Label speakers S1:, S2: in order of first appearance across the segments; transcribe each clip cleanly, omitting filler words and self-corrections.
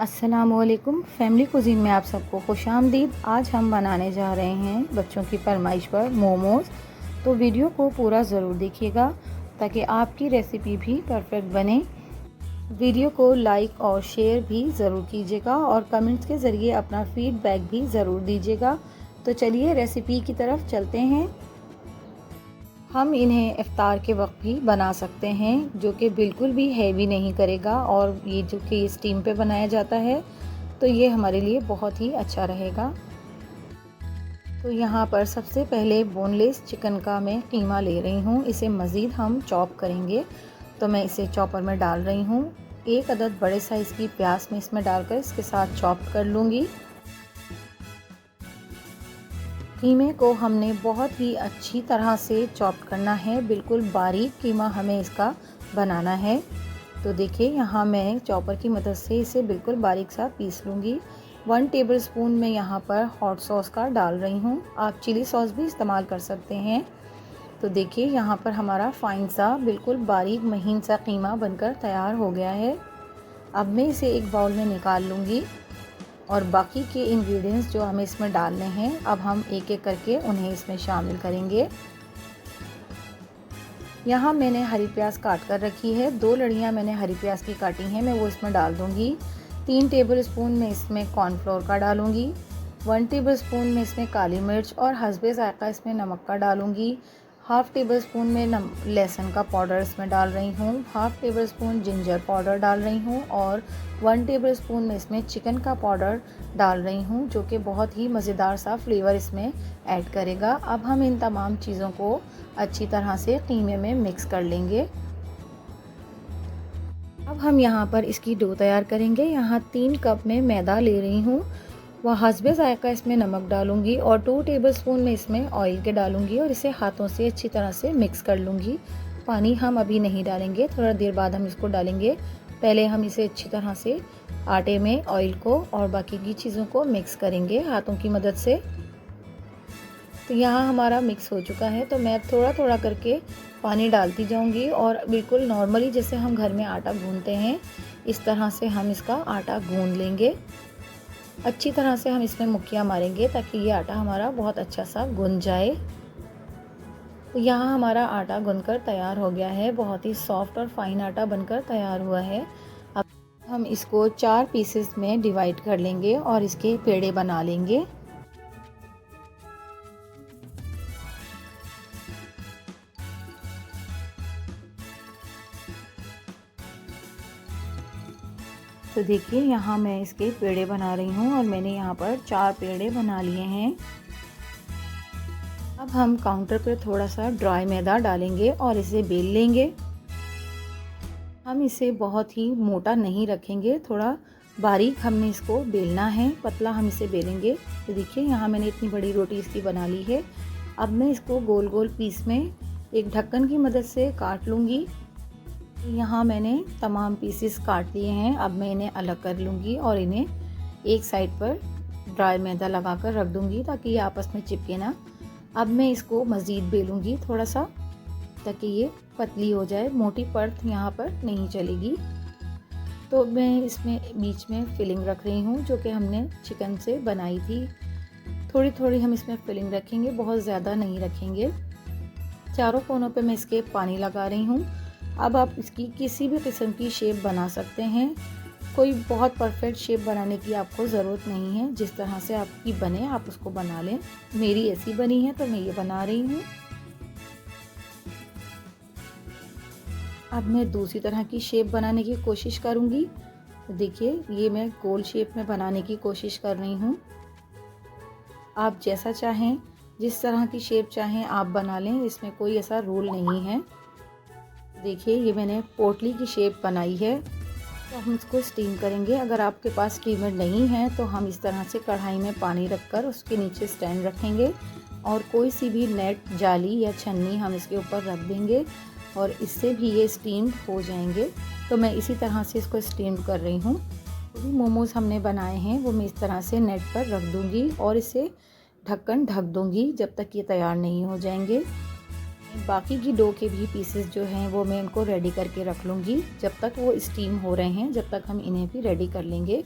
S1: अस्सलामुअलैकुम family cuisine में आप सबको खुशामदीद। आज हम बनाने जा रहे हैं बच्चों की फरमाइश पर मोमोज़। तो वीडियो को पूरा ज़रूर देखिएगा ताकि आपकी रेसिपी भी परफेक्ट बने। वीडियो को लाइक और शेयर भी ज़रूर कीजिएगा और कमेंट्स के ज़रिए अपना फ़ीडबैक भी ज़रूर दीजिएगा। तो चलिए रेसिपी की तरफ चलते हैं। हम इन्हें इफ़्तार के वक्त भी बना सकते हैं, जो कि बिल्कुल भी हैवी नहीं करेगा। और ये जो कि स्टीम पे बनाया जाता है तो ये हमारे लिए बहुत ही अच्छा रहेगा। तो यहाँ पर सबसे पहले बोनलेस चिकन का मैं कीमा ले रही हूँ। इसे मज़ीद हम चॉप करेंगे, तो मैं इसे चॉपर में डाल रही हूँ। एक अदद बड़े साइज़ की प्याज में इसमें डालकर इसके साथ चॉप कर लूँगी। कीमे को हमने बहुत ही अच्छी तरह से चॉप करना है, बिल्कुल बारीक कीमा हमें इसका बनाना है। तो देखिए यहाँ मैं चॉपर की मदद से इसे बिल्कुल बारीक सा पीस लूँगी। 1 टेबलस्पून मैं यहाँ पर हॉट सॉस का डाल रही हूँ, आप चिली सॉस भी इस्तेमाल कर सकते हैं। तो देखिए यहाँ पर हमारा फाइन सा बिल्कुल बारीक महीन सा कीमा बनकर तैयार हो गया है। अब मैं इसे एक बाउल में निकाल लूँगी और बाकी के इंग्रेडिएंट्स जो हमें इसमें डालने हैं, अब हम एक एक करके उन्हें इसमें शामिल करेंगे। यहाँ मैंने हरी प्याज काट कर रखी है, 2 लड़ियाँ मैंने हरी प्याज की काटी हैं, मैं वो इसमें डाल दूँगी। 3 टेबलस्पून मैं इसमें कॉर्नफ्लोर का डालूँगी। 1 टेबलस्पून में इसमें काली मिर्च और हस्बे ज़ायक़ा इसमें नमक का डालूँगी। हाफ़ टेबलस्पून में लहसुन का पाउडर इसमें डाल रही हूँ। हाफ़ टेबलस्पून जिंजर पाउडर डाल रही हूँ और 1 टेबलस्पून में इसमें चिकन का पाउडर डाल रही हूँ, जो कि बहुत ही मज़ेदार सा फ्लेवर इसमें ऐड करेगा। अब हम इन तमाम चीज़ों को अच्छी तरह से कीमे में मिक्स कर लेंगे। अब हम यहाँ पर इसकी डो तैयार करेंगे। यहाँ 3 कप में मैदा ले रही हूँ, वह हस्बे ज़ायक़ा इसमें नमक डालूँगी और 2 टेबलस्पून में इसमें ऑयल के डालूँगी और इसे हाथों से अच्छी तरह से मिक्स कर लूँगी। पानी हम अभी नहीं डालेंगे, थोड़ा देर बाद हम इसको डालेंगे। पहले हम इसे अच्छी तरह से आटे में ऑयल को और बाकी की चीज़ों को मिक्स करेंगे हाथों की मदद से। तो यहाँ हमारा मिक्स हो चुका है, तो मैं थोड़ा थोड़ा करके पानी डालती जाऊँगी और बिल्कुल नॉर्मली जैसे हम घर में आटा गूँधते हैं, इस तरह से हम इसका आटा गूँध लेंगे। अच्छी तरह से हम इसमें मुक्कियाँ मारेंगे ताकि ये आटा हमारा बहुत अच्छा सा गूँध जाए। तो यहाँ हमारा आटा गूँधकर तैयार हो गया है, बहुत ही सॉफ्ट और फाइन आटा बनकर तैयार हुआ है। अब हम इसको 4 पीसेस में डिवाइड कर लेंगे और इसके पेड़े बना लेंगे। तो देखिए यहाँ मैं इसके पेड़े बना रही हूँ और मैंने यहाँ पर 4 पेड़े बना लिए हैं। अब हम काउंटर पर थोड़ा सा ड्राई मैदा डालेंगे और इसे बेल लेंगे। हम इसे बहुत ही मोटा नहीं रखेंगे, थोड़ा बारीक हमने इसको बेलना है, पतला हम इसे बेलेंगे। तो देखिए यहाँ मैंने इतनी बड़ी रोटी इसकी बना ली है। अब मैं इसको गोल गोल पीस में एक ढक्कन की मदद से काट लूँगी। यहाँ मैंने तमाम पीसेस काट लिए हैं, अब मैं इन्हें अलग कर लूँगी और इन्हें एक साइड पर ड्राई मैदा लगाकर रख दूँगी ताकि ये आपस में चिपके ना। अब मैं इसको मज़ीद बेलूँगी थोड़ा सा ताकि ये पतली हो जाए, मोटी परत यहाँ पर नहीं चलेगी। तो मैं इसमें बीच में फिलिंग रख रही हूँ जो कि हमने चिकन से बनाई थी। थोड़ी थोड़ी हम इसमें फिलिंग रखेंगे, बहुत ज़्यादा नहीं रखेंगे। चारों कोनों पे मैं इसके पानी लगा रही हूँ। अब आप इसकी किसी भी किस्म की शेप बना सकते हैं, कोई बहुत परफेक्ट शेप बनाने की आपको ज़रूरत नहीं है, जिस तरह से आपकी बने आप उसको बना लें। मेरी ऐसी बनी है तो मैं ये बना रही हूँ। अब मैं दूसरी तरह की शेप बनाने की कोशिश करूँगी। तो देखिए ये मैं गोल शेप में बनाने की कोशिश कर रही हूँ। आप जैसा चाहें, जिस तरह की शेप चाहें आप बना लें, इसमें कोई ऐसा रूल नहीं है। देखिए ये मैंने पोटली की शेप बनाई है। तो हम इसको स्टीम करेंगे। अगर आपके पास स्टीमर नहीं है तो हम इस तरह से कढ़ाई में पानी रखकर उसके नीचे स्टैंड रखेंगे और कोई सी भी नेट, जाली या छन्नी हम इसके ऊपर रख देंगे और इससे भी ये स्टीम्ड हो जाएंगे। तो मैं इसी तरह से इसको स्टीम कर रही हूँ। जो भी मोमोज़ हमने बनाए हैं वो मैं इस तरह से नेट पर रख दूँगी और इसे ढक्कन ढक दूँगी जब तक ये तैयार नहीं हो जाएंगे। बाकी की डो के भी पीसेस जो हैं वो मैं इनको रेडी करके रख लूँगी जब तक वो स्टीम हो रहे हैं, जब तक हम इन्हें भी रेडी कर लेंगे।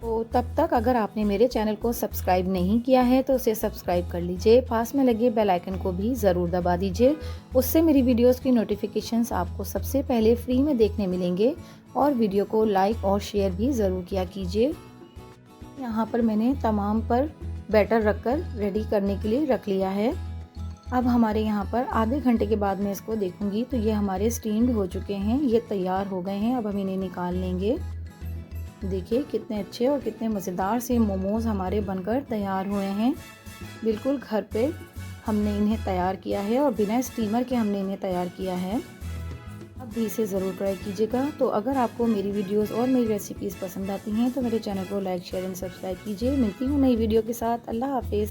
S1: तो तब तक अगर आपने मेरे चैनल को सब्सक्राइब नहीं किया है तो उसे सब्सक्राइब कर लीजिए, पास में लगे बेल आइकन को भी ज़रूर दबा दीजिए। उससे मेरी वीडियोस की नोटिफिकेशंस आपको सबसे पहले फ्री में देखने मिलेंगे। और वीडियो को लाइक और शेयर भी ज़रूर किया कीजिए। यहाँ पर मैंने तमाम पर बैटर रखकर रेडी करने के लिए रख लिया है। अब हमारे यहाँ पर आधे घंटे के बाद मैं इसको देखूँगी तो ये हमारे स्टीम्ड हो चुके हैं, ये तैयार हो गए हैं। अब हम इन्हें निकाल लेंगे। देखिए कितने अच्छे और कितने मज़ेदार से मोमोज़ हमारे बनकर तैयार हुए हैं। बिल्कुल घर पे हमने इन्हें तैयार किया है और बिना स्टीमर के हमने इन्हें तैयार किया है। आप भी इसे ज़रूर ट्राई कीजिएगा। तो अगर आपको मेरी वीडियोस और मेरी रेसिपीज़ पसंद आती हैं तो मेरे चैनल को लाइक शेयर एंड सब्सक्राइब कीजिए। मिलती हूँ नई वीडियो के साथ। अल्लाह हाफिज़।